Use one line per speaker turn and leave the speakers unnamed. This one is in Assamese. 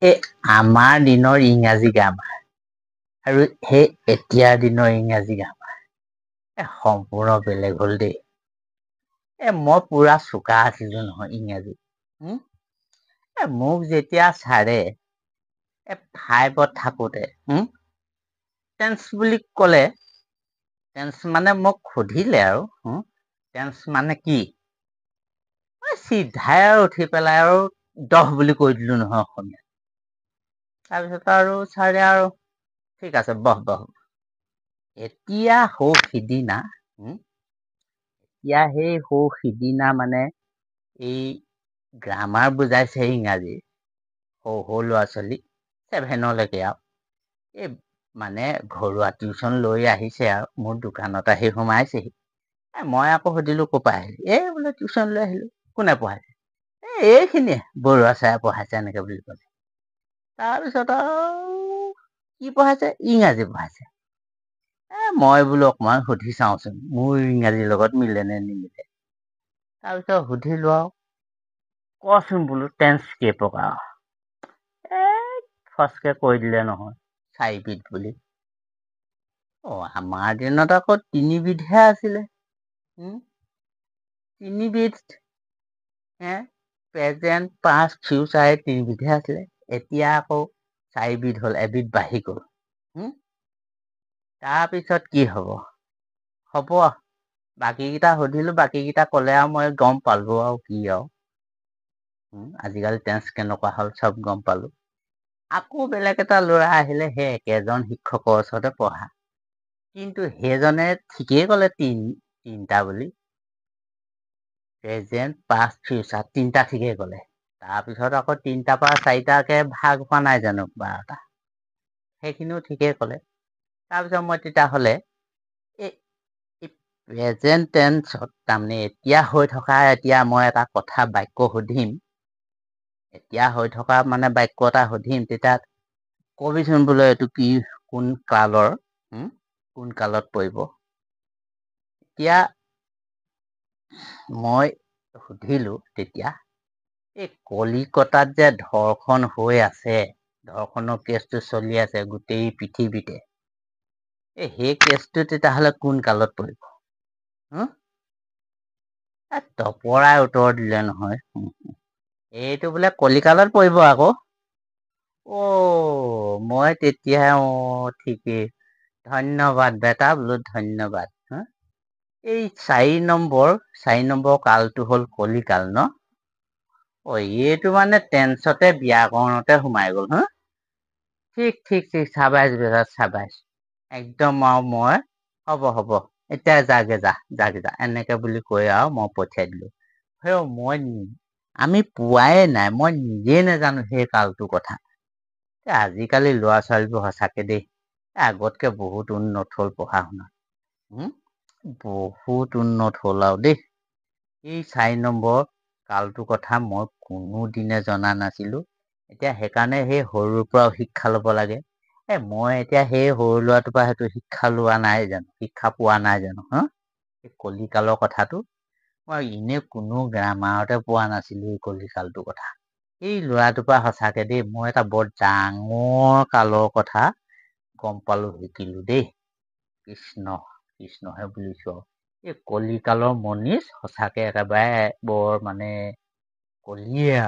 এই আমাৰ দিনৰ ইংৰাজী গ্ৰামাৰ আৰু সেই এতিয়াৰ দিনৰ ইংৰাজী গ্ৰামাৰ সম্পূৰ্ণ বেলেগ হ'ল দেই। মই পুৰা চোকা আছিলো নহয় ইংৰাজীত। মোক যেতিয়া ছাৰে ফাইভত থাকোতে টেন্স বুলি ক'লে, টেন্স মানে মোক সুধিলে আৰু টেন্স মানে কি? চিধাই আৰু উঠি পেলাই আৰু 10 বুলি কৈ দিলো নহয় অসমীয়াত। তাৰপিছত আৰু ছাৰে আৰু ঠিক আছে বহ বহ। এতিয়া সৌ সিদিনা সেই সৌ সিদিনা মানে এই গ্ৰামাৰ বুজাইছে ইংৰাজী সৰু ল'ৰা ছোৱালী 7লৈকে আৰু এই মানে ঘৰুৱা টিউচন লৈ আহিছে আৰু মোৰ দোকানত আহি সোমাইছেহি। মই আকৌ সুধিলো ক'ৰ পৰা আহিলি? বোলে টিউচন লৈ আহিলো। কোনে পঢ়াইছে? এইখিনিয়ে বৰুৱা চাৰে পঢ়াইছে এনেকে বুলি ক'লে। তাৰপিছত আৰু কি পঢ়াইছে? ইংৰাজী পঢ়াইছে। মই বোলো অকমান সুধি চাওঁচোন মোৰ ইংৰাজীৰ লগত মিলে নে নিমিলে। তাৰপিছত সুধিলো আৰু কচোন বোলো টেন্স কেই প্ৰকাৰ? ফচকে কৈ দিলে নহয় 4বিধ বুলি। আমাৰ দিনত আকৌ 3বিধহে আছিলে। 3বিধ প্ৰেজেণ্ট, পাষ্ট, ফিউচাৰ 3বিধহে আছিলে। এতিয়া আকৌ 4বিধ হ'ল, এবিধ বাঢ়ি গ'ল। তাৰপিছত কি হ'ব? বাকী কেইটা সুধিলো, বাকী কেইটা ক'লে আৰু মই গম পালো আৰু কি আৰু। আজিকালি টেন্স কেনেকুৱা হ'ল চব গম পালো। আকৌ বেলেগ এটা ল'ৰা আহিলে সেই একেজন শিক্ষকৰ ওচৰতে পঢ়া। কিন্তু সেইজনে ঠিকেই ক'লে তিনিটা বুলি। প্ৰেজেণ্ট, পাষ্ট, ফিউচাৰ 3টা ঠিকেই ক'লে। তাৰপিছত আকৌ 3টাৰ পৰা 4টাকে ভাগ হোৱা নাই জানো 12টা। সেইখিনিও ঠিকেই ক'লে। তাৰপিছত মই তেতিয়াহ'লে এই প্ৰেজেণ্ট টেন্সত তাৰমানে এতিয়া মই এটা কথা বাক্য সুধিম। এতিয়া হৈ থকা মানে বাক্য এটা সুধিম তেতিয়া কবিচোন বোলে এইটো কি কোন কালৰ কোন কালত পৰিব? এতিয়া মই সুধিলো তেতিয়া এই কলিকতাত যে ধৰ্ষণ হৈ আছে, ধৰ্ষণৰ কেছটো চলি আছে গোটেই পৃথিৱীতে। সেই কেছটো তেতিয়াহ'লে কোন কালত পৰিব? তপৰাই উত্তৰ দিলে নহয়। এইটো বোলে কলিকালত পৰিব আকৌ। মই তেতিয়াহে ঠিকেই। ধন্যবাদ বেটা বোলো ধন্যবাদ। এই 4নম্বৰ কালটো হ'ল কলিকাল ন? এইটো মানে টেন্সতে ব্যাকৰণতে সোমাই গ'ল হা? ঠিক চাবাইচ বেটা চাবাইচ। একদম আৰু মই হ'ব এতিয়া যাগে যা এনেকে বুলি কৈ আৰু মই পঠিয়াই দিলো। আমি পোৱাই নাই, মই নিজেই নোজানো সেই কালটোৰ কথা। আজিকালি ল'ৰা ছোৱালীবোৰ সঁচাকে দেই আগতকে বহুত উন্নত হ'ল পঢ়া শুনা। বহুত উন্নত হ'ল আৰু দেই। এই 4নম্বৰ কালটোৰ কথা মই কোনোদিনে জনা নাছিলো। এতিয়া সেইকাৰণে সেই সৰুৰ পৰাও শিক্ষা ল'ব লাগে। মই এতিয়া সেই সৰু ল'ৰাটোৰ পৰা সেইটো শিক্ষা লোৱা নাই জানো, শিক্ষা পোৱা নাই জানো কলিকালৰ কথাটো মই এনে কোনো গ্ৰামাৰতে পোৱা নাছিলো এই কলিকালটোৰ কথা। এই ল'ৰাটোৰ পৰা সঁচাকে দেই মই এটা বৰ ডাঙৰ কালৰ কথা গম পালো শিকিলো দেই। কৃষ্ণহে বুলিছো আৰু। এই কলিকালৰ মনিষ সঁচাকে একেবাৰে বৰ মানে কলিয়ে আৰু।